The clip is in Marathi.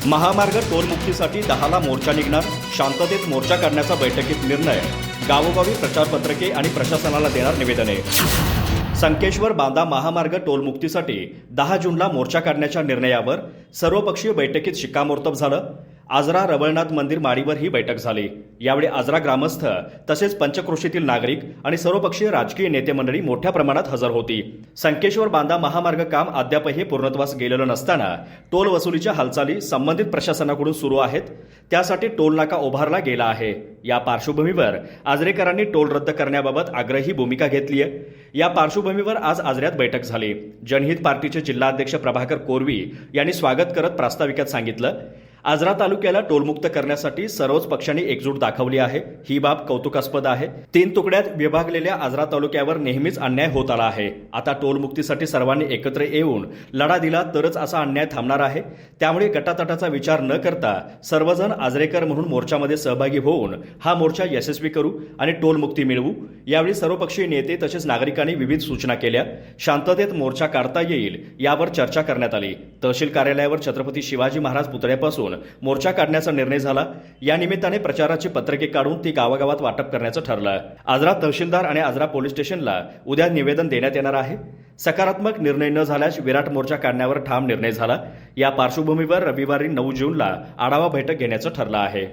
महामार्ग टोलमुक्तीसाठी 10ला मोर्चा निघणार, शांततेत मोर्चा काढण्याचा बैठकीत निर्णय, गावोगावी प्रचारपत्रके आणि प्रशासनाला देणार निवेदने। संकेश्वर बांदा महामार्ग टोलमुक्तीसाठी 10 जूनला मोर्चा काढण्याच्या निर्णयावर सर्वपक्षीय बैठकीत शिक्कामोर्तब झालं। आजरा रवळनाथ मंदिर माडीवर ही बैठक झाली। यावेळी आजरा ग्रामस्थ तसेच पंचक्रोशीतील नागरिक आणि सर्वपक्षीय राजकीय नेते मंडळी मोठ्या प्रमाणात हजर होती। संकेश्वर बांदा महामार्ग काम अद्यापही पूर्णत्वास गेलेलं नसताना टोल वसुलीच्या हालचाली संबंधित प्रशासनाकडून सुरू आहेत। त्यासाठी टोल नाका उभारला गेला आहे। या पार्श्वभूमीवर आजरेकरांनी टोल रद्द करण्याबाबत आग्रही भूमिका घेतली आहे। या पार्श्वभूमीवर आज आजऱ्यात बैठक झाली। जनहित पार्टीचे जिल्हाध्यक्ष प्रभाकर कोरवी यांनी स्वागत करत प्रास्ताविकात सांगितलं, आजरा तालुक्याला टोलमुक्त करण्यासाठी सर्वच पक्षांनी एकजूट दाखवली आहे। ही बाब कौतुकास्पद आहे। 3 तुकड्यात विभागलेल्या आजरा तालुक्यावर नेहमीच अन्याय होत आला आहे। आता टोलमुक्तीसाठी सर्वांनी एकत्र येऊन लढा दिला तरच असा अन्याय थांबणार आहे। त्यामुळे गटातटाचा विचार न करता सर्वजण आजरेकर म्हणून मोर्चामध्ये सहभागी होऊन हा मोर्चा यशस्वी करू आणि टोलमुक्ती मिळवू। यावेळी सर्वपक्षीय नेते तसेच नागरिकांनी विविध सूचना केल्या। शांततेत मोर्चा काढता येईल यावर चर्चा करण्यात आली। तहसील कार्यालयावर छत्रपती शिवाजी महाराज पुतळ्यापासून मोर्चा काढण्याचा निर्णय झाला। या निमित्ताने प्रचाराची पत्रके काढून ती गावागावात वाटप करण्याचं ठरलं। आजरा तहसीलदार आणि आजरा पोलीस स्टेशनला उद्या निवेदन देण्यात येणार आहे। सकारात्मक निर्णय न झाल्यास विराट मोर्चा काढण्यावर ठाम निर्णय झाला। या पार्श्वभूमीवर रविवारी 9 जूनला आढावा बैठक घेण्याचं ठरलं आहे।